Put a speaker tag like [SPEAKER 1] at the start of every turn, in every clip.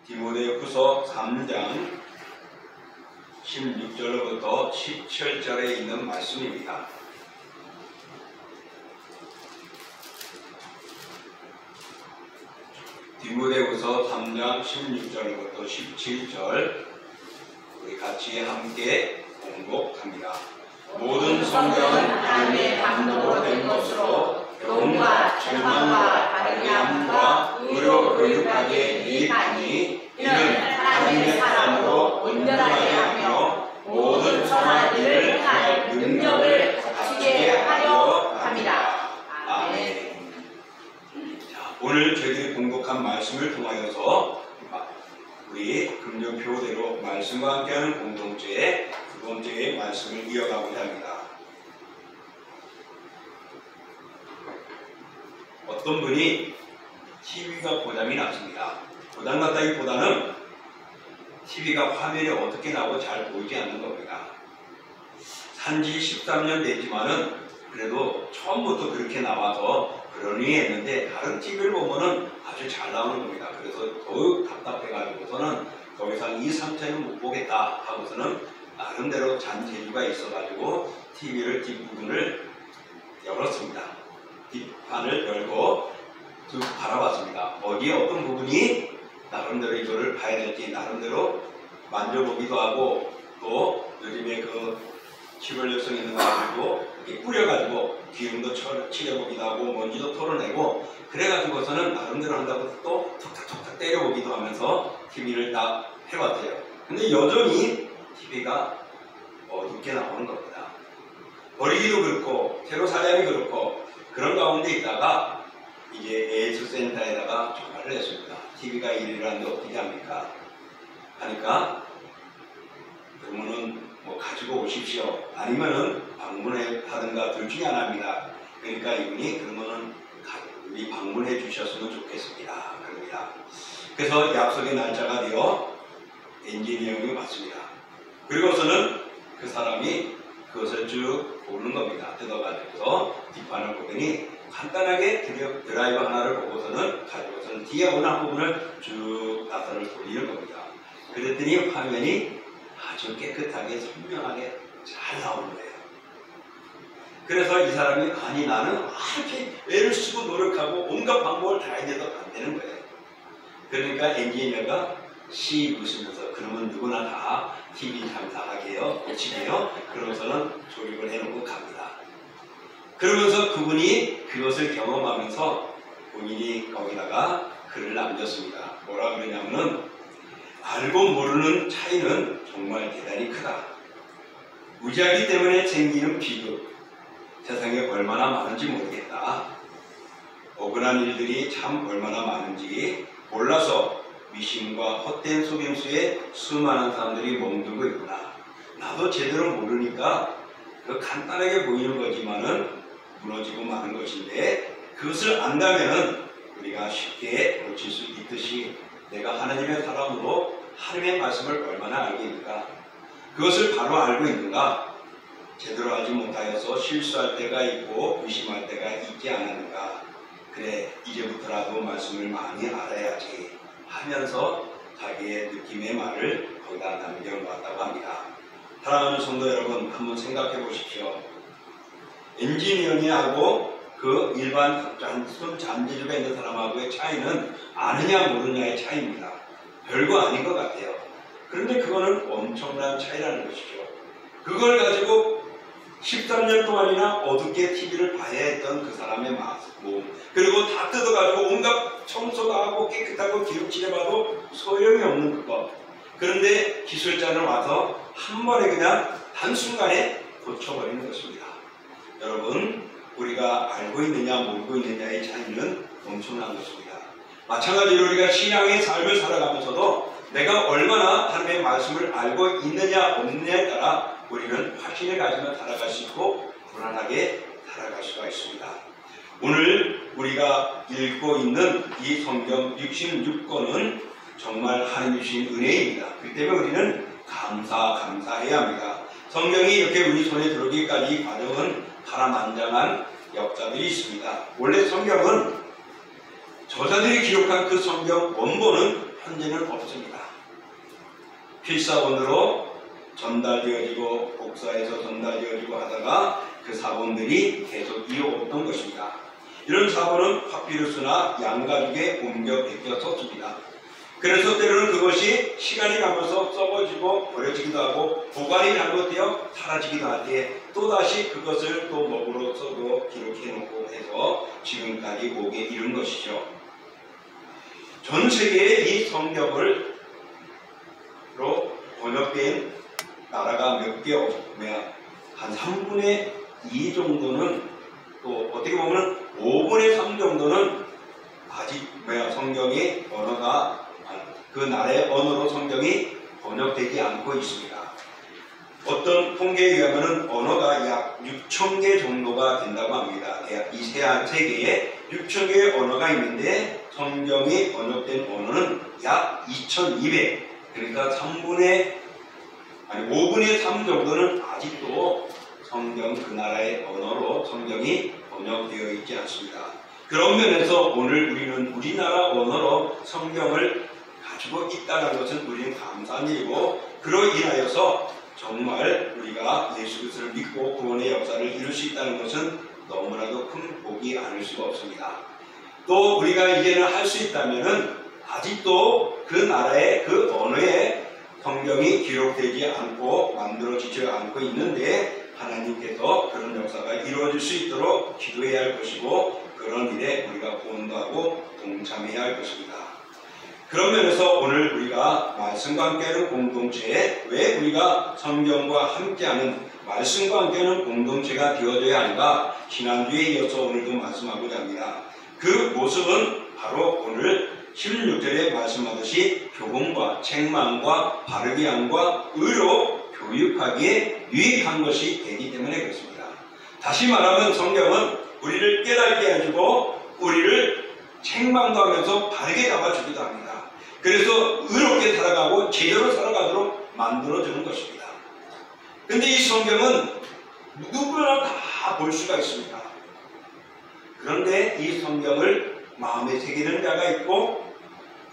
[SPEAKER 1] 디모데후서 3장 16절로부터 17절에 있는 말씀입니다. 디모데후서 3장 16절로부터 17절 우리 같이 함께 공독합니다. 모든 성경은 하나님의 감동으로 된 것으로 교훈과 책망과 바르게 함과 의로 교육하기에 유익하니 이는 하나님의 사람으로 온전하게 하며 모든 선한 일을 행할 능력을 갖추게 하려 합니다. 아멘. 자, 오늘 저희들이 공독한 말씀을 통하여서 우리 금전표대로 말씀과 함께하는 공동체의 두 번째의 말씀을 이어가고자 합니다. 어떤 분이 TV가 고장이 났습니다. 고장 났다기보다는 TV가 화면이 어떻게 나오고 잘 보이지 않는 겁니다. 산지 13년 됐지만은 그래도 처음부터 그렇게 나와서 그러니 했는데 다른 TV를 보면은 아주 잘 나오는 겁니다. 그래서 더욱 답답해가지고서는 더 이상 이 상태는 못 보겠다 하고서는 나름대로 잔재주가 있어가지고 TV를 뒷부분을 열었습니다. 뒷판을 열고 쭉 바라봤습니다. 어디에 어떤 부분이 나름대로 이거를 봐야 될지 나름대로 만져보기도 하고 또 요즘에 그 치료력성 있는 거 가지고 이렇게 뿌려가지고 기름도 칠해보기도 하고 먼지도 털어내고 그래가지고서는 나름대로 한다고 또 툭탁툭탁 때려보기도 하면서 TV를 다 해봤대요. 근데 여전히 TV가 어둡게 나오는 겁니다. 버리기도 그렇고 새로 사장이 그렇고 그런 가운데 있다가 이제 AS센터에다가 전화를 했습니다. TV가 이러는데 어떻게 합니까? 하니까 그러면은 뭐 가지고 오십시오. 아니면은 방문해 하든가 둘 중에 하나입니다. 그러니까 이분이 그러면은 우리 방문해 주셨으면 좋겠습니다. 그럽니다. 그래서 약속의 날짜가 되어 엔지니어링이 왔습니다. 그리고서는 그 사람이 그것을 쭉 보는 겁니다. 뜯어가지고서 뒷판을 보더니 간단하게 드라이버 하나를 보고서는 가지고서는 뒤에 오는 한 부분을 쭉 나사를 돌리는 겁니다. 그랬더니 화면이 아주 깨끗하게 선명하게 잘 나오는 거예요. 그래서 이 사람이 아니 나는 이렇게 애를 쓰고 노력하고 온갖 방법을 다 해도 안 되는 거예요. 그러니까 엔지니어가 씩 웃으면서 그러면 누구나 다 TV 장사하게요, 고치게요. 그러고서는 조립을 해놓고 갑니다. 그러면서 그분이 그것을 경험하면서 본인이 거기다가 글을 남겼습니다. 뭐라 그러냐면은 알고 모르는 차이는 정말 대단히 크다. 무지하기 때문에 생기는 비극. 세상에 얼마나 많은지 모르겠다. 억울한 일들이 참 얼마나 많은지 몰라서 미신과 헛된 속임수에 수많은 사람들이 멍들고 있구나. 나도 제대로 모르니까 그 간단하게 보이는 거지만은 무너지고 마는 것인데 그것을 안다면은 우리가 쉽게 고칠 수 있듯이 내가 하나님의 사람으로 하나님의 말씀을 얼마나 알겠는가? 그것을 바로 알고 있는가? 제대로 알지 못하여서 실수할 때가 있고 의심할 때가 있지 않았는가? 그래 이제부터라도 말씀을 많이 알아야지 하면서 자기의 느낌의 말을 거기다 남겨놓았다고 합니다. 사랑하는 성도 여러분 한번 생각해 보십시오. 엔지니어하고 그 일반 잔재주가 있는 사람하고의 차이는 아느냐 모르냐의 차이입니다. 별거 아닌 것 같아요. 그런데 그거는 엄청난 차이라는 것이죠. 그걸 가지고 13년 동안이나 어둡게 TV를 봐야 했던 그 사람의 몸 그리고 다 뜯어가지고 온갖 청소도 하고 깨끗하고 기름칠해봐도 소용이 없는 그것. 그런데 기술자는 와서 한 번에 그냥 한순간에 고쳐버리는 것입니다. 여러분 우리가 알고 있느냐 모르고 있느냐의 차이는 엄청난 것입니다. 마찬가지로 우리가 신앙의 삶을 살아가면서도 내가 얼마나 하나님의 말씀을 알고 있느냐 없느냐에 따라 우리는 확신을 가지며 살아갈 수 있고 불안하게 살아갈 수가 있습니다. 오늘 우리가 읽고 있는 이 성경 66권은 정말 하나님이 주신 은혜입니다. 그 때문에 우리는 감사해야 합니다. 성경이 이렇게 우리 손에 들어오기까지 이 과정은 파란만장한 역사들이 있습니다. 원래 성경은 저자들이 기록한 그 성경 원본은 현재는 없습니다. 필사본으로 전달되어지고 복사해서 전달되어지고 하다가 그 사본들이 계속 이어왔던 것입니다. 이런 사본은 파피루스나 양가죽에 옮겨 베껴 썼습니다. 그래서 때로는 그것이 시간이 가면서 썩어지고 버려지기도 하고 보관이 잘못되어 사라지기도 할 때 또다시 그것을 또 먹으로서도 기록해 놓고 해서 지금까지 오게 이른 것이죠. 전 세계에 이 성경으로 번역된 나라가 몇 개 없으면 한 3분의 2 정도는, 또 어떻게 보면 5분의 3 정도는 아직 성경의 언어가 그 나라의 언어로 성경이 번역되지 않고 있습니다. 어떤 통계에 의하면 언어가 약 6,000개 정도가 된다고 합니다. 이 세계에 6,000개의 언어가 있는데 성경이 번역된 언어는 약 2,200, 그러니까 5분의 3 정도는 아직도 성경 그 나라의 언어로 성경이 번역되어 있지 않습니다. 그런 면에서 오늘 우리는 우리나라 언어로 성경을 가지고 있다는 것은 우리는 감사한 일이고, 그로 인하여서 정말 우리가 예수 그리스도를 믿고 구원의 역사를 이룰 수 있다는 것은 너무나도 큰 복이 아닐 수가 없습니다. 또 우리가 이제는 할 수 있다면은 아직도 그 나라의 그 언어에 성경이 기록되지 않고 만들어지지 않고 있는데 하나님께서 그런 역사가 이루어질 수 있도록 기도해야 할 것이고, 그런 일에 우리가 구원도하고 동참해야 할 것입니다. 그런 면에서 오늘 우리가 말씀과 함께하는 공동체에 왜 우리가 성경과 함께하는 말씀과 함께하는 공동체가 되어져야 하는가, 지난주에 이어서 오늘도 말씀하고자 합니다. 그 모습은 바로 오늘 16절에 말씀하듯이 교훈과 책망과 바르게 함과 의로 교육하기에 유익한 것이 되기 때문에 그렇습니다. 다시 말하면 성경은 우리를 깨닫게 해주고 우리를 책망도 하면서 바르게 잡아주기도 합니다. 그래서 의롭게 살아가고 제대로 살아가도록 만들어주는 것입니다. 근데 이 성경은 누구나 다 볼 수가 있습니다. 그런데 이 성경을 마음에 새기는 자가 있고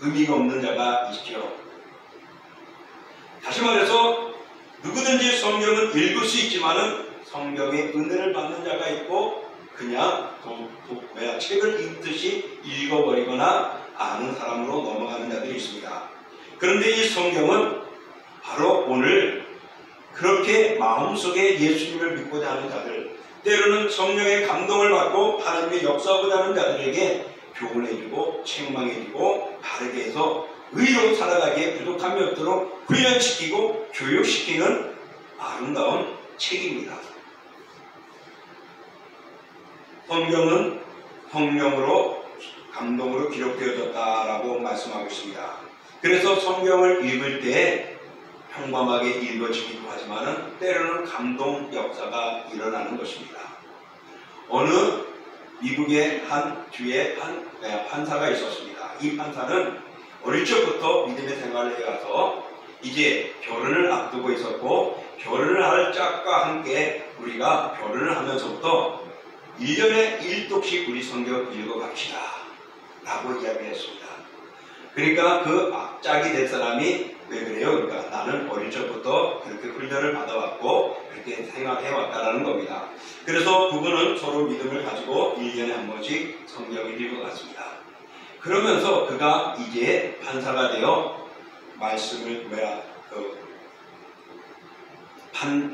[SPEAKER 1] 의미가 없는 자가 있죠. 다시 말해서 누구든지 성경은 읽을 수 있지만은 성경의 은혜를 받는 자가 있고 그냥 책을 읽듯이 읽어버리거나 아는 사람으로 넘어가는 자들이 있습니다. 그런데 이 성경은 바로 오늘 그렇게 마음속에 예수님을 믿고자 하는 자들, 때로는 성령의 감동을 받고 하나님의 역사하고자 하는 자들에게 교훈해주고 책망해주고 바르게 해서 의로 살아가기에 부족함이 없도록 훈련시키고 교육시키는 아름다운 책입니다. 성경은 성령으로 감동으로 기록되어졌다라고 말씀하고 있습니다. 그래서 성경을 읽을 때 평범하게 읽어지기도 하지만 때로는 감동 역사가 일어나는 것입니다. 어느 미국의 한 주에 한 판사가 있었습니다. 이 판사는 어릴 적부터 믿음의 생활을 해와서 이제 결혼을 앞두고 있었고, 결혼을 할 짝과 함께 우리가 결혼을 하면서부터 1년에 1독씩 우리 성경 읽어갑시다 라고 이야기했습니다. 그러니까 그 짝이 될 사람이 왜 그래요? 그러니까 나는 어릴 적부터 그렇게 훈련을 받아왔고 그렇게 생활해왔다라는 겁니다. 그래서 부부는 서로 믿음을 가지고 1년에 한 번씩 성경을 읽어갔습니다. 그러면서 그가 이제 판사가 되어 말씀을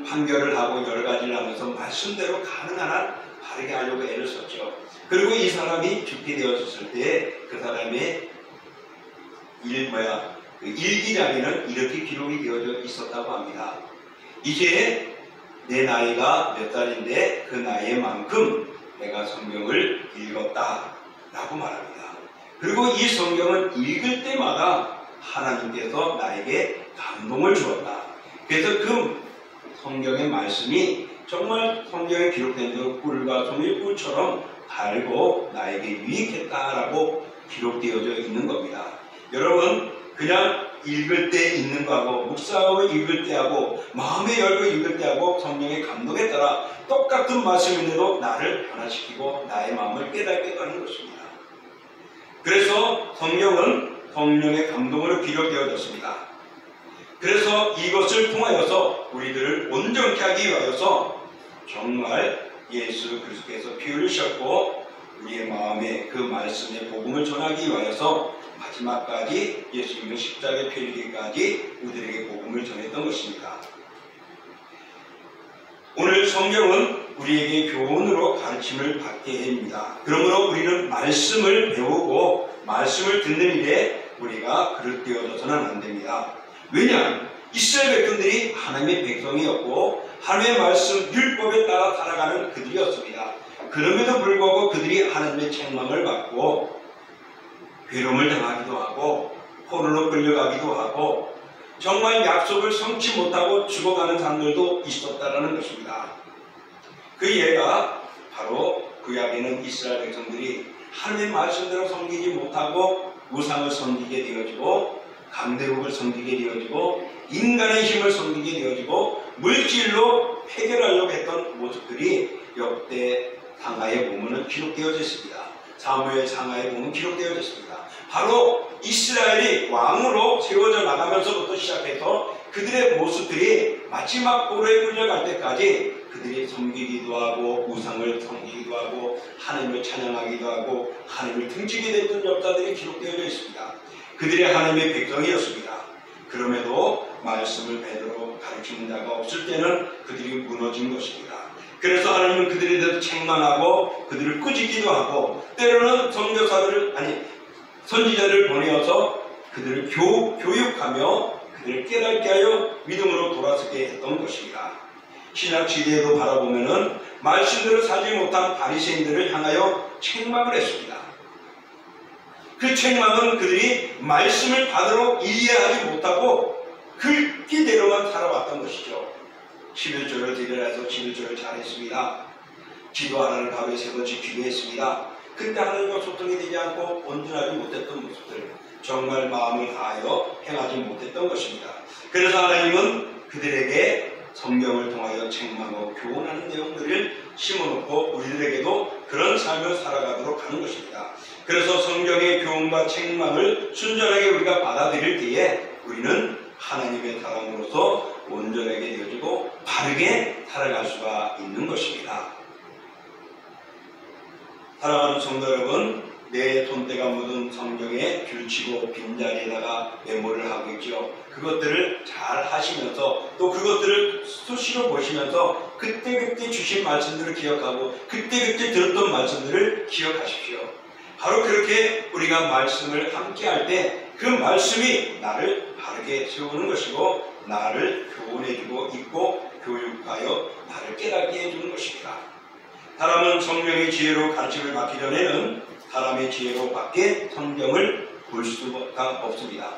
[SPEAKER 1] 판결을 하고 여러 가지를 하면서 말씀대로 가능한 한 바르게 하려고 애를 썼죠. 그리고 이 사람이 죽게 되었을 때 그 사람의 일기장에는 이렇게 기록이 되어져 있었다고 합니다. 이제 내 나이가 몇 살인데 그 나이만큼 내가 성경을 읽었다 라고 말합니다. 그리고 이 성경은 읽을 때마다 하나님께서 나에게 감동을 주었다. 그래서 그 성경의 말씀이 정말 성경에 기록된 대로 꿀과 종이꿀처럼 달고 나에게 유익했다라고 기록되어져 있는 겁니다. 여러분, 그냥 읽을 때 읽는 거하고 묵상하고 읽을 때하고 마음에 열고 읽을 때하고 성령의 감동에 따라 똑같은 말씀인데도 나를 변화시키고 나의 마음을 깨닫게 하는 것입니다. 그래서 성경은 성령의 감동으로 기록되어졌습니다. 그래서 이것을 통하여서 우리들을 온전케 하기 위하여서 정말 예수 그리스도께서 피 흘리셨고 우리의 마음에 그 말씀의 복음을 전하기 위하여서 마지막까지 예수님의 십자가에 피 흘리기까지 우리들에게 복음을 전했던 것입니다. 오늘 성경은 우리에게 교훈으로 가르침을 받게 됩니다. 그러므로 우리는 말씀을 배우고 말씀을 듣는 일에 우리가 그릇되어져서는 안 됩니다. 왜냐? 이스라엘 백성들이 하나님의 백성이었고 하나님의 말씀 율법에 따라 살아가는 그들이었습니다. 그럼에도 불구하고 그들이 하나님의 책망을 받고 괴로움을 당하기도 하고 포로로 끌려가기도 하고 정말 약속을 성취 못하고 죽어가는 사람들도 있었다라는 것입니다. 그 예가 바로 구약에는 이스라엘 백성들이 하나님의 말씀대로 섬기지 못하고 우상을 섬기게 되어지고 강대국을 섬기게 되어지고 인간의 힘을 섬기게 되어지고 물질로 해결하려고 했던 모습들이 역대 상하에 보면은 기록되어져 있습니다. 사무엘 상하에 보면 기록되어져 있습니다. 바로 이스라엘이 왕으로 세워져 나가면서부터 시작해서 그들의 모습들이 마지막 포로에 끌려갈 때까지 그들이 섬기기도 하고 우상을 섬기기도 하고 하나님을 찬양하기도 하고 하나님을 등지게 됐던 역사들이 기록되어져 있습니다. 그들이 하나님의 백성이었습니다. 그럼에도 말씀을 제대로 가르치는 자가 없을 때는 그들이 무너진 것입니다. 그래서 하나님은 그들에 대해서 책망하고 그들을 꾸짖기도 하고 때로는 선지자를 보내어서 그들을 교육하며 그들을 깨닫게 하여 믿음으로 돌아서게 했던 것입니다. 신약 시대에도 바라보면은 말씀대로 살지 못한 바리새인들을 향하여 책망을 했습니다. 그 책망은 그들이 말씀을 받으러 이해하지 못하고 글귀대로만 살아왔던 것이죠. 11조를 드리라 해서 11조를 잘했습니다. 기도하라는 하루에 3번씩 기도했습니다. 근데 하나님과 소통이 되지 않고 온전하지 못했던 모습들, 정말 마음을 다하여 행하지 못했던 것입니다. 그래서 하나님은 그들에게 성경을 통하여 책망하고 교훈하는 내용들을 심어놓고 우리들에게도 그런 삶을 살아가도록 하는 것입니다. 그래서 성경의 교훈과 책망을 순전하게 우리가 받아들일 때에 우리는 하나님의 사람으로서 온전하게 되어지고 바르게 살아갈 수가 있는 것입니다. 사랑하는 성도 여러분, 내 손때가 묻은 성경에 줄치고 빈자리에다가 메모를 하고 있죠. 그것들을 잘 하시면서 또 그것들을 수시로 보시면서 그때그때 주신 말씀들을 기억하고 그때그때 들었던 말씀들을 기억하십시오. 바로 그렇게 우리가 말씀을 함께 할 때 그 말씀이 나를 바르게 세우는 것이고 나를 교훈해주고 있고 교육하여 나를 깨닫게 해주는 것입니다. 사람은 성령의 지혜로 가르침을 받기 전에는 사람의 지혜로 밖에 성경을 볼 수가 없습니다.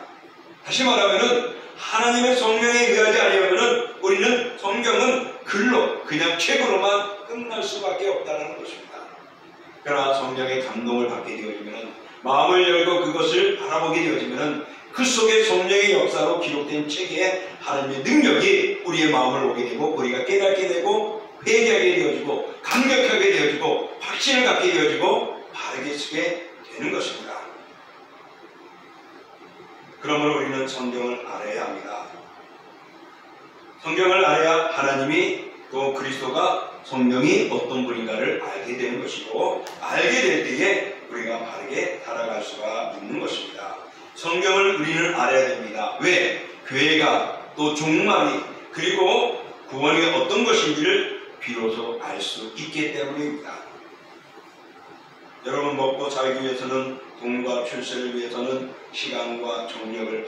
[SPEAKER 1] 다시 말하면은 하나님의 성령에 의하지 않으면은 우리는 성경은 글로 그냥 책으로만 끝날 수밖에 없다는 것입니다. 그러나 성령의 감동을 받게 되어지면은 마음을 열고 그것을 바라보게 되어지면은 그 속에 성령의 역사로 기록된 책에 하나님의 능력이 우리의 마음을 오게 되고 우리가 깨닫게 되고 회개하게 되어지고 감격하게 되어지고 확신을 갖게 되어지고 바르게 쓰게 되는 것입니다. 그러므로 우리는 성경을 알아야 합니다. 성경을 알아야 하나님이 또 그리스도가 성령이 어떤 분인가를 알게 되는 것이고 알게 될 때에 우리가 바르게 살아갈 수가 있는 것입니다. 성경을 우리는 알아야 됩니다. 왜? 교회가 또 종말이 그리고 구원이 어떤 것인지를 비로소 알 수 있기 때문입니다. 여러분 먹고 살기 위해서는 돈과 출세를 위해서는 시간과 정력을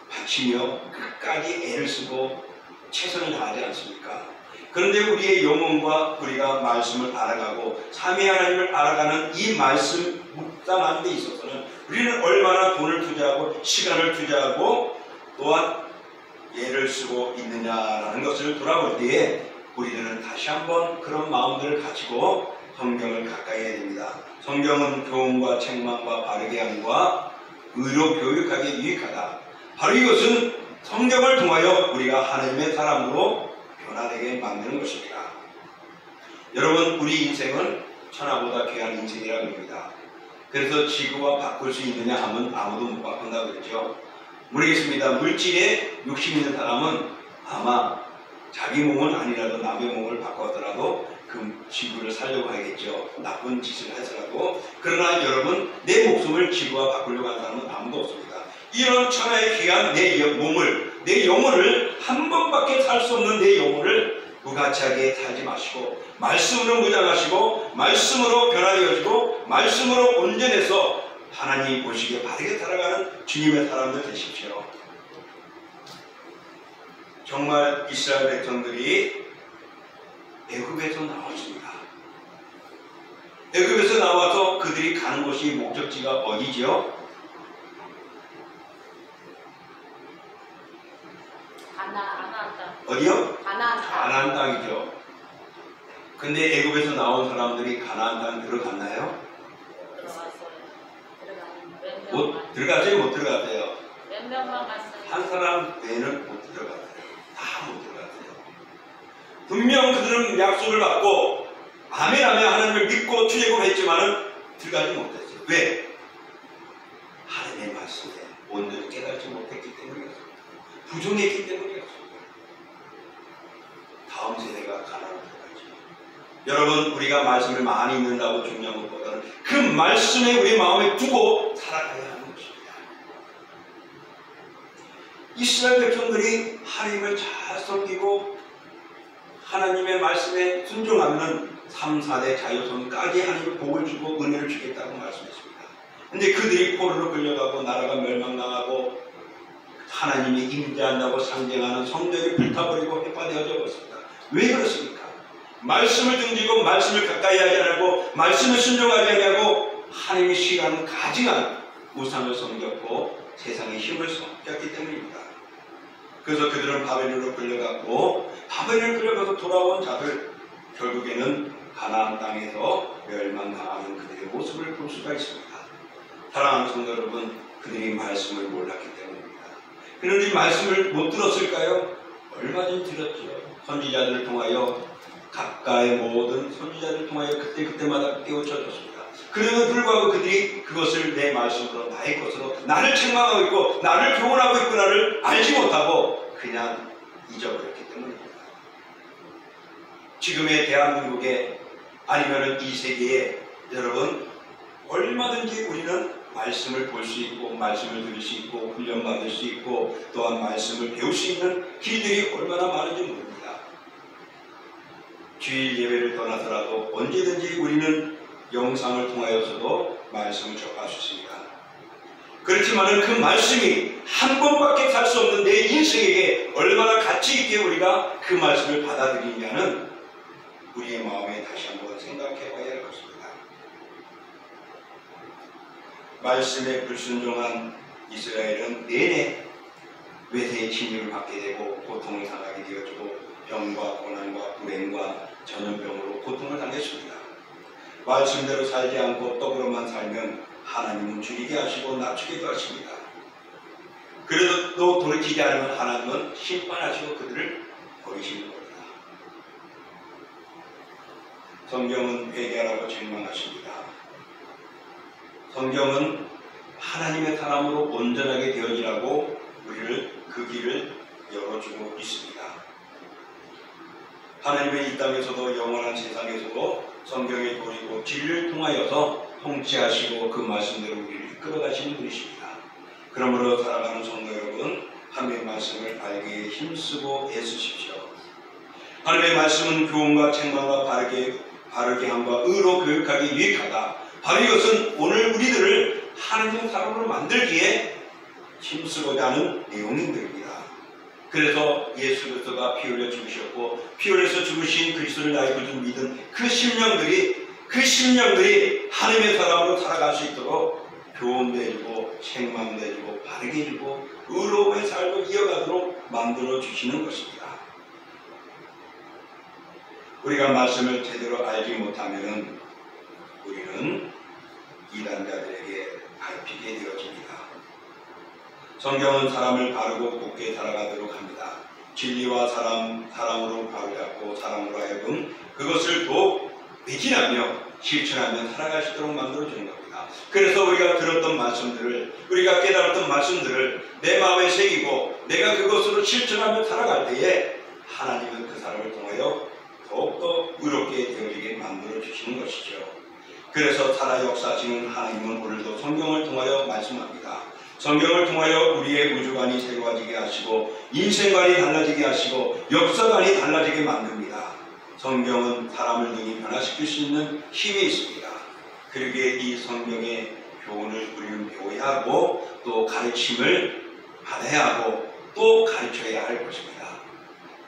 [SPEAKER 1] 바치며 끝까지 애를 쓰고 최선을 다하지 않습니까? 그런데 우리의 영혼과 우리가 말씀을 알아가고 삼위 하나님을 알아가는 이 말씀 묵상하는 데 있어서는 우리는 얼마나 돈을 투자하고 시간을 투자하고 또한 애를 쓰고 있느냐라는 것을 돌아볼 때에 우리들은 다시 한번 그런 마음들을 가지고 성경을 가까이 해야 됩니다. 성경은 교훈과 책망과 바르게 함과 의로 교육하기에 유익하다. 바로 이것은 성경을 통하여 우리가 하나님의 사람으로 변화되게 만드는 것입니다. 여러분, 우리 인생은 천하보다 귀한 인생이라고 합니다. 그래서 지구와 바꿀 수 있느냐 하면 아무도 못 바꾼다고 그러죠. 모르겠습니다. 물질에 욕심 있는 사람은 아마 자기 몸은 아니라도 남의 몸을 바꿨더라도 그 지구를 살려고 하겠죠. 나쁜 짓을 해서라도. 그러나 여러분, 내 목숨을 지구와 바꾸려고 하는 사람은 아무도 없습니다. 이런 천하의 귀한 내 몸을, 내 영혼을, 한 번밖에 살 수 없는 내 영혼을 무가치하게 살지 마시고 말씀으로 무장하시고 말씀으로 변화되어지고 말씀으로 온전해서 하나님이 보시기에 바르게 살아가는 주님의 사람들 되십시오. 정말 이스라엘 백성들이 애굽에서 나왔습니다. 애굽에서 나와서 그들이 가는 곳이 목적지가 어디죠?
[SPEAKER 2] 가나안 땅.
[SPEAKER 1] 어디요?
[SPEAKER 2] 가나안 땅.
[SPEAKER 1] 가나안 땅이죠. 근데 애굽에서 나온 사람들이 가나안 땅 들어갔나요?
[SPEAKER 2] 들어갔어요. 몇
[SPEAKER 1] 못
[SPEAKER 2] 명만.
[SPEAKER 1] 들어갔어요? 못 들어갔어요?
[SPEAKER 2] 몇 명만 갔어요.
[SPEAKER 1] 한 사람 외에는 못 들어갔어요. 다 못 들어갔어요. 분명 그들은 약속을 받고 아멘 하면 하나님을 믿고 투쟁을 했지만은 들어가지 못했어요. 왜? 하나님의 말씀에 온전히 깨닫지 못했기 때문이었어요. 부정했기 때문이었어요. 다음 세대가 가나안을 들어가지. 여러분, 우리가 말씀을 많이 읽는다고 중요한 것보다는 그 말씀에 우리 마음에 두고 살아가야 하는 것입니다. 이스라엘 백성들이 하나님을 잘 섬기고 하나님의 말씀에 순종하면 3, 4대 자손까지 하나님의 복을 주고 은혜를 주겠다고 말씀했습니다. 근데 그들이 포로로 끌려가고 나라가 멸망당하고 하나님이 임재한다고 상징하는 성전이 불타버리고 해파되어져 버렸습니다. 왜 그렇습니까? 말씀을 등지고 말씀을 가까이 하지 않고 말씀을 순종하지 않고 하나님의 시간은 가증한 우상을 섬겼고 세상의 힘을 섬겼기 때문입니다. 그래서 그들은 바벨론으로 끌려갔고 바벨론으로 끌려가서 돌아온 자들 결국에는 가나안 땅에서 멸망당하는 그들의 모습을 볼 수가 있습니다. 사랑하는 성도 여러분, 그들이 말씀을 몰랐기 때문입니다. 그런데 말씀을 못 들었을까요? 얼마든지 들었죠. 선지자들을 통하여 각가의 모든 선지자들을 통하여 그때마다 깨우쳐졌습니다. 그럼에도 불구하고 그들이 그것을 내 말씀으로 나의 것으로 나를 책망하고 있고 나를 교훈하고 있구나를 알지 못하고 그냥 잊어버렸기 때문입니다. 지금의 대한민국에 아니면 이 세계에 여러분 얼마든지 우리는 말씀을 볼 수 있고 말씀을 들을 수 있고 훈련받을 수 있고 또한 말씀을 배울 수 있는 길들이 얼마나 많은지 모릅니다. 주일 예배를 떠나서라도 언제든지 우리는 영상을 통하여서도 말씀을 접할 수 있습니다. 그렇지만 그 말씀이 한 번밖에 살 수 없는 내 인생에게 얼마나 가치 있게 우리가 그 말씀을 받아들이냐는 우리의 마음에 다시 한번 생각해 봐야 할 것입니다. 말씀에 불순종한 이스라엘은 내내 외세의 침입을 받게 되고 고통을 당하게 되어지고 병과 고난과 불행과 전염병으로 고통을 당했습니다. 말씀대로 살지 않고 떡으로만 살면 하나님은 줄이게 하시고 낮추기도 하십니다. 그래도 또 돌이키지 않으면 하나님은 심판하시고 그들을 버리시는 겁니다. 성경은 회개하라고 책망하십니다. 성경은 하나님의 사람으로 온전하게 되어지라고 우리를 그 길을 열어주고 있습니다. 하나님의 이 땅에서도 영원한 세상에서도 성경의 도리고 진리를 통하여서 통치하시고 그 말씀대로 우리를 이끌어가시는 분이십니다. 그러므로 살아가는 성도 여러분, 하나님의 말씀을 알기에 힘쓰고 애쓰십시오. 하나님의 말씀은 교훈과 책망과 바르게 함과 의로 교육하기 유익하다. 바로 이것은 오늘 우리들을 하나님의 사람으로 만들기에 힘쓰고자 하는 내용들입니다. 그래서 예수 그리스도가 피 흘려 죽으셨고 피 흘려서 죽으신 그리스도를 나의 구주 믿은 그 심령들이 하나님의 사람으로 살아갈 수 있도록 교훈도 해주고 책망도 해주고 바르게 해주고 의로움의 삶을 이어가도록 만들어 주시는 것입니다. 우리가 말씀을 제대로 알지 못하면 우리는 이단자들에게 밟히게 되어집니다. 성경은 사람을 바르고 곱게 살아가도록 합니다. 진리와 사랑으로 바로잡고 사랑으로 하여금 그것을 더욱 매진하며 실천하며 살아갈 수 있도록 만들어주는 겁니다. 그래서 우리가 들었던 말씀들을, 우리가 깨달았던 말씀들을 내 마음에 새기고 내가 그것으로 실천하며 살아갈 때에 하나님은 그 사람을 통하여 더욱더 의롭게 되어지게 만들어주시는 것이죠. 그래서 살아 역사하시는 하나님은 오늘도 성경을 통하여 말씀합니다. 성경을 통하여 우리의 우주관이 새로워지게 하시고 인생관이 달라지게 하시고 역사관이 달라지게 만듭니다. 성경은 사람을 능히 변화시킬 수 있는 힘이 있습니다. 그러기에 이 성경의 교훈을 우리는 배워야 하고 또 가르침을 받아야 하고 또 가르쳐야 할 것입니다.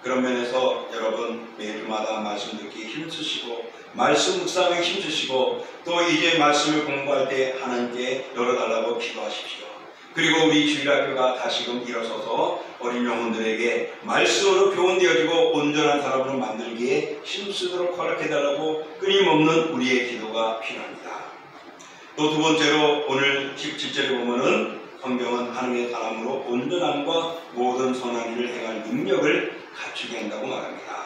[SPEAKER 1] 그런 면에서 여러분 매주마다 말씀 듣기 힘쓰시고 말씀 묵상에 힘쓰시고 또 이제 말씀을 공부할 때 하나님께 열어달라고 기도하십시오. 그리고 우리 주일학교가 다시금 일어서서 어린 영혼들에게 말씀으로 교훈되어지고 온전한 사람으로 만들기에 힘쓰도록 허락해달라고 끊임없는 우리의 기도가 필요합니다. 또 두 번째로 오늘 17절에 보면은 성경은 하나님의 사람으로 온전함과 모든 선한 일을 행할 능력을 갖추게 한다고 말합니다.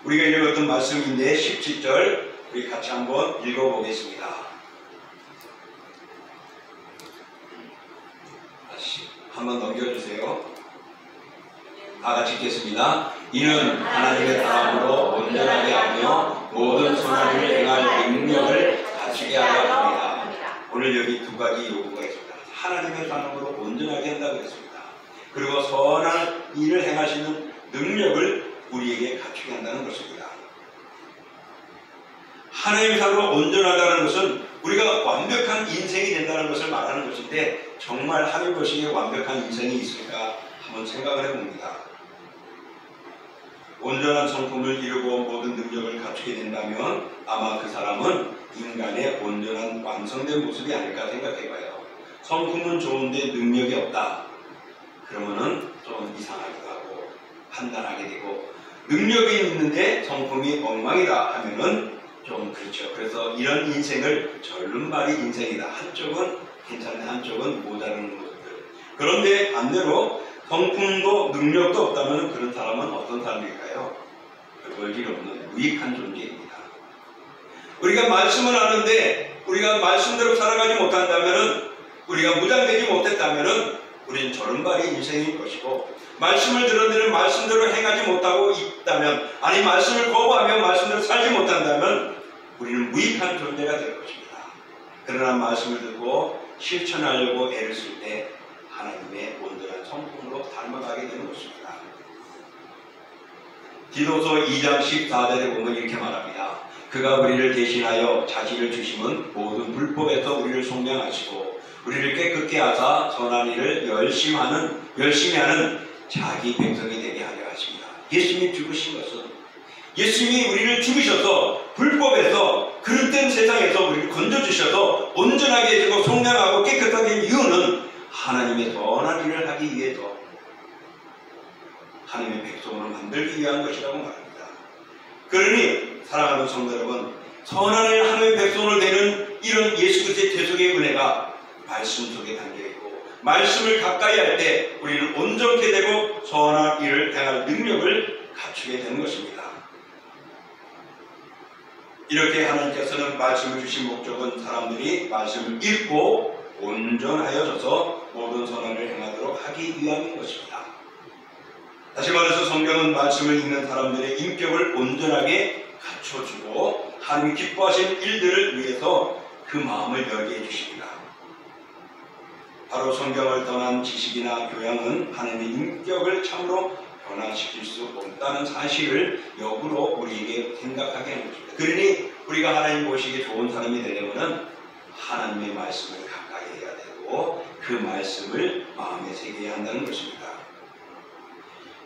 [SPEAKER 1] 우리가 읽었던 말씀인데 17절 우리 같이 한번 읽어보겠습니다. 다시 한번 넘겨주세요. 다 같이 읽겠습니다. 이는 하나님의 사람으로 온전하게 하며 모든 선한 일을 행할 능력을 갖추게 하려 합니다. 오늘 여기 두 가지 요구가 있습니다. 하나님의 사람으로 온전하게 한다고 했습니다. 그리고 선한 일을 행하시는 능력을 우리에게 갖추게 한다는 것입니다. 하나님의 사람으로 온전하다는 것은 우리가 완벽한 인생이 된다는 것을 말하는 것인데 정말 하늘 보시기에 완벽한 인생이 있을까 한번 생각을 해봅니다. 온전한 성품을 이루고 모든 능력을 갖추게 된다면 아마 그 사람은 인간의 온전한 완성된 모습이 아닐까 생각해봐요. 성품은 좋은데 능력이 없다. 그러면은 좀 이상하기도 하고 판단하게 되고 능력이 있는데 성품이 엉망이다 하면은 좀 그렇죠. 그래서 이런 인생을 절름발이 인생이다. 한쪽은 괜찮은데 한쪽은 모자라는 모습들. 그런데 반대로 성품도 능력도 없다면 그런 사람은 어떤 사람일까요? 별 일 없는 무익한 존재입니다. 우리가 말씀을 하는데 우리가 말씀대로 살아가지 못한다면 우리가 무장되지 못했다면 우리는 절름발이 인생일 것이고 말씀을 들었는데 말씀대로 행하지 못하고 있다면 아니 말씀을 거부하며 말씀대로 살지 못한다면 우리는 무익한 존재가 될 것입니다. 그러나 말씀을 듣고 실천하려고 애를 쓸 때 하나님의 온전한 성품으로 닮아가게 되는 것입니다. 디도서 2장 14절에 보면 이렇게 말합니다. 그가 우리를 대신하여 자식을 주심은 모든 불법에서 우리를 속량하시고 우리를 깨끗게 하사 선한 일을 열심히 하는 자기 백성이 되게 하려 하십니다. 예수님이 죽으신 것은 예수님이 우리를 죽으셔서 불법에서 그릇된 세상에서 우리를 건져주셔서 온전하게 해주고 속량하고 깨끗하게 한 이유는 하나님의 선한 일을 하기 위해서 하나님의 백성으로 만들기 위한 것이라고 말합니다. 그러니 사랑하는 성도 여러분, 선한 일 하나님의 백성으로 되는 이런 예수 그리스도의 대속의 은혜가 말씀 속에 담겨있고 말씀을 가까이 할 때 우리는 온전케 되고 선한 일을 행할 능력을 갖추게 되는 것입니다. 이렇게 하나님께서는 말씀을 주신 목적은 사람들이 말씀을 읽고 온전하여져서 모든 선한 일을 행하도록 하기 위함인 것입니다. 다시 말해서 성경은 말씀을 읽는 사람들의 인격을 온전하게 갖춰주고 하나님이 기뻐하신 일들을 위해서 그 마음을 열게 해주십니다. 바로 성경을 떠난 지식이나 교양은 하나님의 인격을 참으로 변화시킬 수 없다는 사실을 역으로 우리에게 생각하게 하는 것입니다. 그러니 우리가 하나님 보시기에 좋은 사람이 되려면 하나님의 말씀을 가까이 해야 되고 그 말씀을 마음에 새겨야 한다는 것입니다.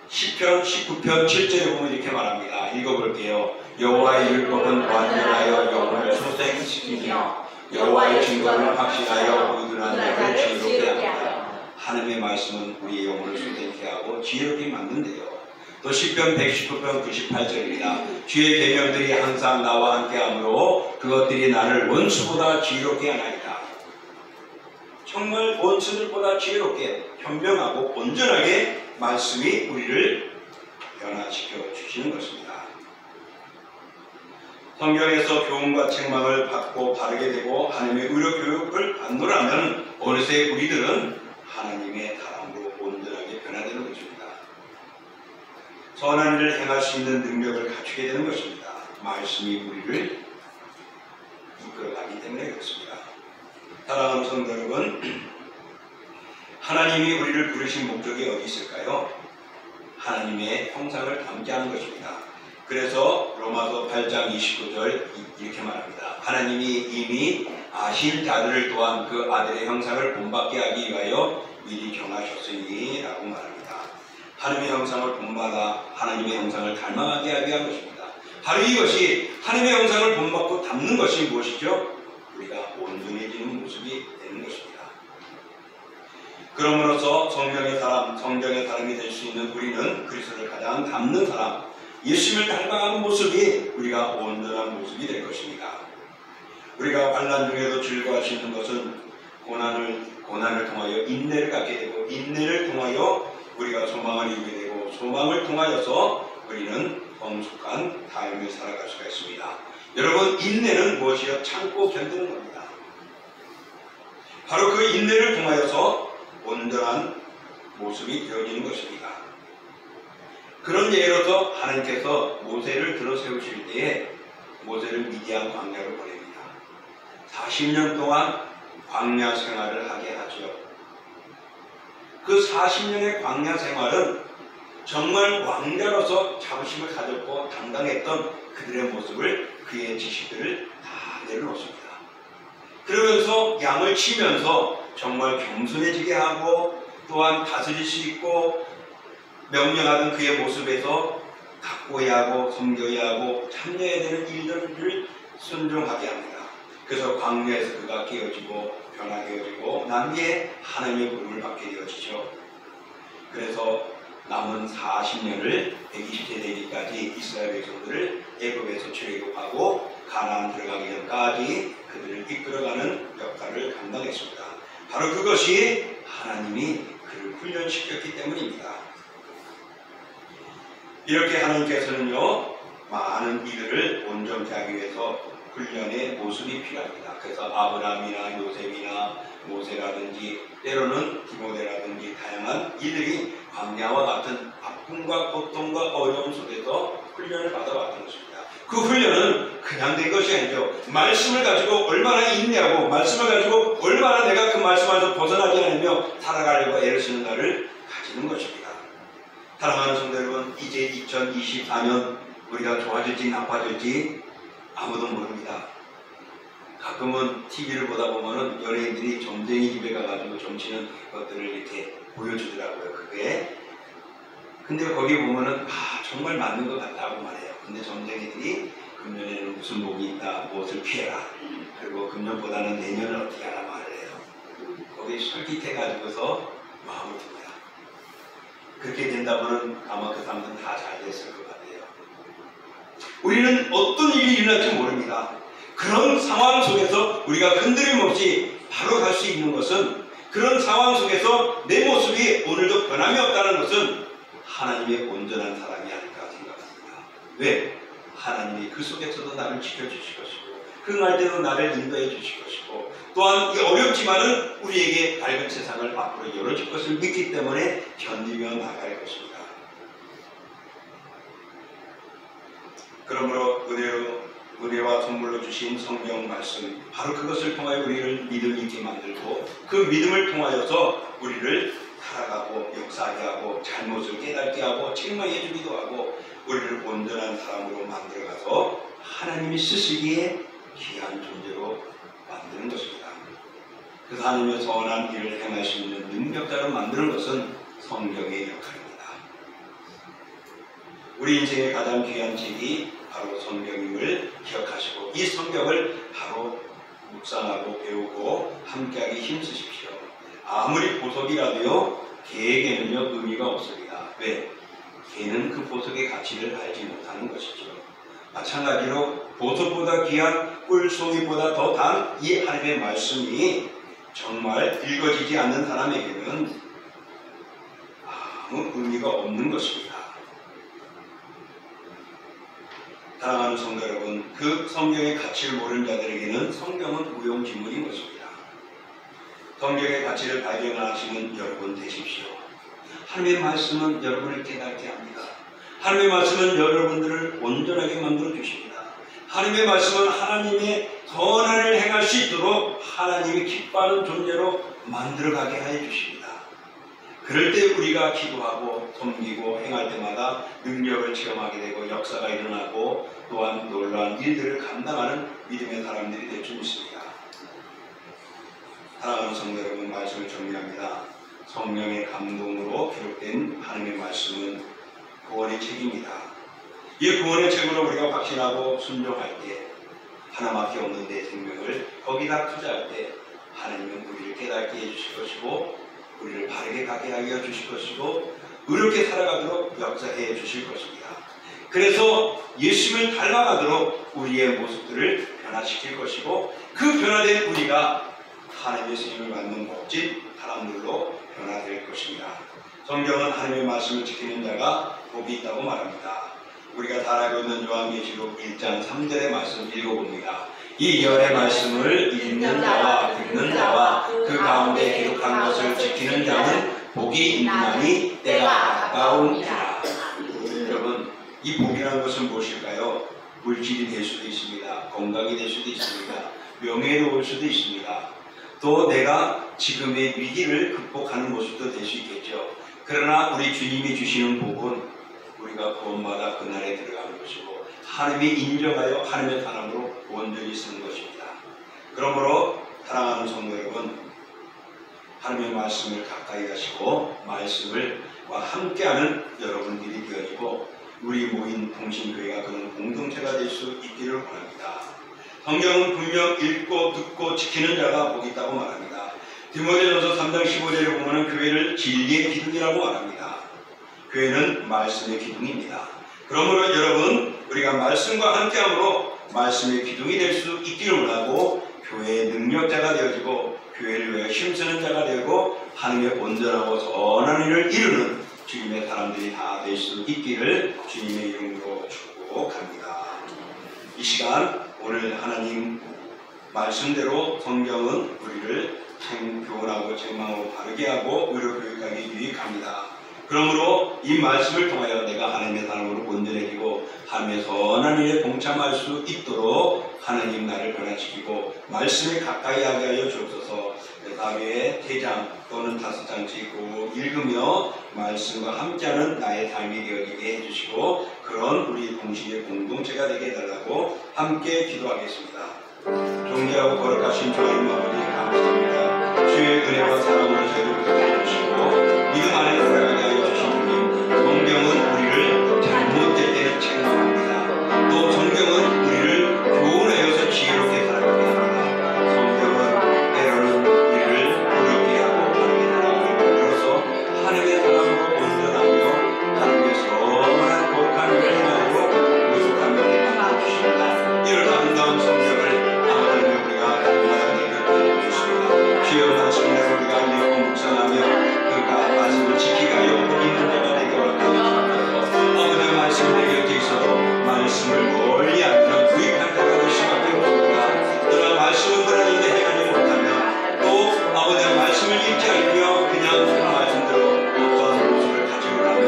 [SPEAKER 1] 시편 19편 7절에 보면 이렇게 말합니다. 읽어볼게요. 여호와의 율법은 완전하여 영혼을 소생시키며 여호와의 증거를 확신하여 의둔한 자를 지혜롭게 합니다. 하나님의 말씀은 우리의 영혼을 소생케 하고 지혜롭게 만든대요. 또 시편 119편 98절입니다. 주의 계명들이 항상 나와 함께하므로 그것들이 나를 원수보다 지혜롭게 하나이다. 정말 원수들보다 지혜롭게 현명하고 온전하게 말씀이 우리를 변화시켜 주시는 것입니다. 성경에서 교훈과 책망을 받고 바르게 되고 하나님의 의료 교육을 받노라면 어느새 우리들은 하나님의 사람으로 온전하게 변화되는 것입니다. 선한 일을 행할 수 있는 능력을 갖추게 되는 것입니다. 말씀이 우리를 이끌어가기 때문에 그렇습니다. 사랑하는 성도 여러분, 하나님이 우리를 부르신 목적이 어디 있을까요? 하나님의 형상을 담게 하는 것입니다. 그래서 로마서 8장 29절 이렇게 말합니다. 하나님이 이미 아실 자들을 또한 그 아들의 형상을 본받게 하기 위하여 미리 정하셨으니 라고 말합니다. 하나님의 형상을 본받아 하나님의 형상을 닮아가게 하기 위한 것입니다. 바로 이것이 하나님의 형상을 본받고 닮는 것이 무엇이죠? 우리가 온전해지는 모습이 되는 것입니다. 그러므로서 성경의 사람이 될 수 있는 우리는 그리스도를 가장 닮는 사람, 예수님을 닮아가는 모습이 우리가 온전한 모습이 될 것입니다. 우리가 환난 중에도 즐거워할 수 있는 것은 고난을 통하여 인내를 갖게 되고, 인내를 통하여 우리가 소망을 이루게 되고, 소망을 통하여서 우리는 성숙한 삶을 살아갈 수가 있습니다. 여러분, 인내는 무엇이요? 참고 견디는 겁니다. 바로 그 인내를 통하여서 온전한 모습이 되어지는 것입니다. 그런 예로서 하나님께서 모세를 들어 세우실 때에 모세를 미디안 광야로 보냅니다. 40년 동안 광야 생활을 하게 하죠. 그 40년의 광야 생활은 정말 왕자로서 자부심을 가졌고 당당했던 그들의 모습을, 그의 지식들을 다 내려놓습니다. 그러면서 양을 치면서 정말 겸손해지게 하고, 또한 다스릴 수 있고, 명령하던 그의 모습에서 가꿔야 하고 섬겨야 하고 참여해야 되는 일들을 순종하게 합니다. 그래서 광야에서 그가 깨어지고 변화되어지고 난 뒤에 하나님의 부름을 받게 되어지죠. 그래서 남은 40년을 120세 되기까지 이스라엘 백성들을 애굽에서 출애굽하고 가나안 들어가기 전까지 그들을 이끌어가는 역할을 감당했습니다. 바로 그것이 하나님이 그를 훈련시켰기 때문입니다. 이렇게 하나님께서는요, 많은 이들을 온전케 하기 위해서 훈련의 모습이 필요합니다. 그래서 아브라함이나 요셉이나 모세라든지 때로는 디모데라든지 다양한 이들이 광야와 같은 아픔과 고통과 어려움 속에서 훈련을 받아왔던 것입니다. 그 훈련은 그냥 된 것이 아니죠. 말씀을 가지고 얼마나 인내하고, 말씀을 가지고 얼마나 내가 그 말씀 안에서 벗어나지 않으며 살아가려고 애를 쓰는가를 가지는 것입니다. 사랑하는 성도 여러분, 이제 2024년 우리가 좋아질지 나빠질지 아무도 모릅니다. 가끔은 TV를 보다 보면은 연예인들이 점쟁이 집에 가가지고 점치는 것들을 이렇게 보여주더라고요. 그게. 근데 거기 보면은 정말 맞는 것 같다고 말해요. 근데 점쟁이들이 금년에는 무슨 복이 있다, 무엇을 피해라, 그리고 금년보다는 내년을 어떻게 하라 말을 해요. 거기 솔깃해가지고서 마음을 듭니다. 그렇게 된다면 아마 그 사람들은 다 잘 됐을 것 같아요. 우리는 어떤 일이 일어날지 모릅니다. 그런 상황 속에서 우리가 흔들림 없이 바로 갈 수 있는 것은, 그런 상황 속에서 내 모습이 오늘도 변함이 없다는 것은 하나님의 온전한 사랑이 아닐까 생각합니다. 왜? 하나님이 그 속에서도 나를 지켜주실 것이고, 흥할 때도 나를 인도해 주실 것이고, 또한 어렵지만은 우리에게 밝은 세상을 앞으로 열어줄 것을 믿기 때문에 견디며 나갈 것입니다. 그러므로 은혜와 선물로 주신 성경 말씀, 바로 그것을 통하여 우리를 믿음 있게 만들고, 그 믿음을 통하여서 우리를 살아가고 역사하게 하고 잘못을 깨닫게 하고 책망해 주기도 하고 우리를 온전한 사람으로 만들어가서 하나님이 쓰시기에 귀한 존재로 만드는 것입니다. 그래서 하나님의 선한 일을 행할 수 있는 능력자로 만드는 것은 성경의 역할입니다. 우리 인생의 가장 귀한 책이 바로 성경임을 기억하시고, 이 성경을 바로 묵상하고 배우고 함께하기 힘쓰십시오. 아무리 보석이라도요, 개에게는요 의미가 없습니다. 왜? 개는 그 보석의 가치를 알지 못하는 것이죠. 마찬가지로 보석보다 귀한 꿀송이보다 더 단 이 하나님의 말씀이 정말 읽어지지 않는 사람에게는 아무 의미가 없는 것입니다. 사랑하는 성도 여러분, 그 성경의 가치를 모르는 자들에게는 성경은 무용지물인 것입니다. 성경의 가치를 발견하시는 여러분 되십시오. 하나님의 말씀은 여러분을 깨닫게 합니다. 하나님의 말씀은 여러분들을 온전하게 만들어 주십니다. 하나님의 말씀은 하나님의 선한 일을 행할 수 있도록 하나님이 기뻐하는 존재로 만들어가게 하여 주십니다. 그럴 때 우리가 기도하고 섬기고 행할 때마다 능력을 체험하게 되고 역사가 일어나고 또한 놀라운 일들을 감당하는 믿음의 사람들이 될 줄 믿습니다. 사랑하는 성도 여러분, 말씀을 정리합니다. 성령의 감동으로 기록된 하나님의 말씀은 구원의 책입니다. 이 구원의 책으로 우리가 확신하고 순종할 때 하나밖에 없는 내 생명을 거기다 투자할 때 하나님은 우리를 깨닫게 해주실 것이고 우리를 바르게 가게 하여 주실 것이고 의롭게 살아가도록 역사해 주실 것입니다. 그래서 예수님을 닮아가도록 우리의 모습들을 변화시킬 것이고 그 변화된 우리가 하나님의 스님을 받는 멋진 사람들로 변화될 것입니다. 성경은 하나님의 말씀을 지키는 자가 복이 있다고 말합니다. 우리가 잘 알고 있는 요한계시록 1장 3절의 말씀 읽어봅니다. 이 열의 말씀을 읽는 자와 듣는 자와 그 가운데 기록한 것을 지키는 자는 복이 있나니 때가 가까우니라. 여러분, 이 복이라는 것은 무엇일까요? 물질이 될 수도 있습니다. 건강이 될 수도 있습니다. 명예로울 수도 있습니다. 또 내가 지금의 위기를 극복하는 모습도 될 수 있겠죠. 그러나 우리 주님이 주시는 복은 우리가 구원받아 그날에 들어가는 것이고 하나님이 인정하여 하나님의 사람으로 온전히 쓰는 것입니다. 그러므로 사랑하는 성도 여러분, 하나님의 말씀을 가까이 하시고 말씀과 함께하는 여러분들이 되어지고 우리 모인 동신교회가 그런 공동체가 될 수 있기를 원합니다. 성경은 분명 읽고 듣고 지키는 자가 복이 있다고 말합니다. 디모데전서 3장 15절에 보면 교회를 진리의 기둥이라고 말합니다. 교회는 말씀의 기둥입니다. 그러므로 여러분, 우리가 말씀과 함께함으로 말씀의 기둥이 될 수 있기를 원하고 교회의 능력자가 되어지고 교회를 위해 힘쓰는 자가 되고 하나님의 온전하고 선한 일을 이루는 주님의 사람들이 다 될 수 있기를 주님의 이름으로 축복합니다. 이 시간 오늘 하나님 말씀대로 성경은 우리를 교훈하고 책망하고 바르게 하고 의료교육하기 유익합니다. 그러므로 이 말씀을 통하여 내가 하나님의 사람으로 온전해지고 하나님의 선한 일에 동참할 수 있도록 하나님 나를 변화시키고 말씀에 가까이 하게 하여 주옵소서. 다음에 3장 또는 5장씩 꼭 읽으며 말씀과 함께하는 나의 삶이 되어지게 해주시고 그런 우리 동시의 공동체가 되게 해달라고 함께 기도하겠습니다. 존귀하고 거룩하신 주님 아버지 감사합니다. 주의 은혜와 사랑으로 저희를 붙들어 주시고 믿음 안에 살아가게 하여 주신 주님, 성경은 우리를 잘못될 때는 책망합니다. 또 성경은 우리를 교훈하여서 지혜롭게 살아가게 합니다. 성경은 때로는 우리를 어렵게 하고 바르게 살아가게 만들어서 하나님의 사람으로 온전하며 하나님의 선한 거룩한 일을 행하고 무속하며 만들어 주십니다. 이런 아름다운 성경을 아버지는 우리가 날마다 곁에 주십니다. 주여 말씀대로 우리가 읽고 묵상하며 그가 말씀을 지키게 하여 복 있는 자가 되게 하옵소서. 아버지의 말씀 내 곁에 있어도 말씀을 멀리 하면 구입한 자가 될 수밖에 없습니다. 그러나 말씀을 들었는데 행하지 못하면 또 아버지의 말씀을 읽지 않으며 그냥 그 말씀대로 어떤 모습을 가지고 나면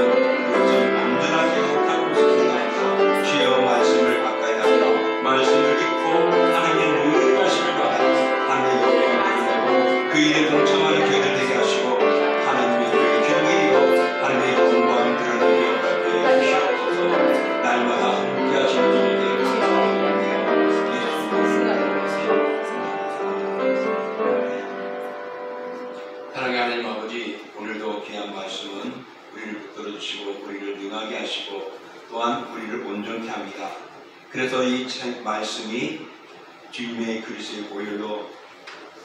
[SPEAKER 1] 그것은 온전하지 못한 모습입니다. 주여 말씀을 가까이 하며 말씀을 읽고 하나님의 능력의 말씀을 받아 하나님의 영광을 드리고 그 일에 동참하는 교회들 되게 하시고 하나님의 교회의 기둥이 되어 하나님의 영광을 드러내며 발표해 주시옵소서. 날마다 함께 하시는 주님께 감사합니다. 사랑의 하나님 아버지, 오늘도 귀한 말씀은 우리를 붙들어 주시고 우리를 능하게 하시고 또한 우리를 온전케 합니다. 그래서 이 말씀이 주님의 그리스도의 보혈로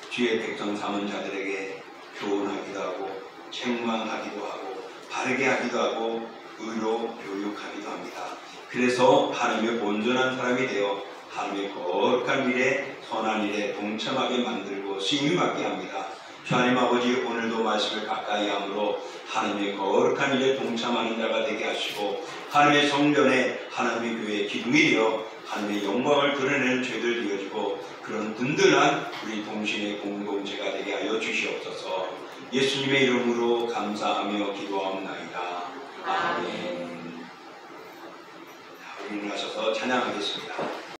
[SPEAKER 1] 주의 백성 삼은 자들에게 교훈하기도 하고 책망하기도 하고 바르게 하기도 하고 의로 교육하기도 합니다. 그래서 하나님의 온전한 사람이 되어 하나님의 거룩한 일에 선한 일에 동참하게 만들고 쓰임받게 합니다. 하나님 아버지, 오늘도 말씀을 가까이 함으로 하나님의 거룩한 일에 동참하는 자가 되게 하시고 하나님의 성전에 하나님의 교회의 기둥이 되어 하나님의 영광을 드러내는 죄들 되어지고 그런 든든한 우리 동신의 공동체가 되게 하여 주시옵소서. 예수님의 이름으로 감사하며 기도하옵나이다. 아멘. 우리 일어나셔서 찬양하겠습니다.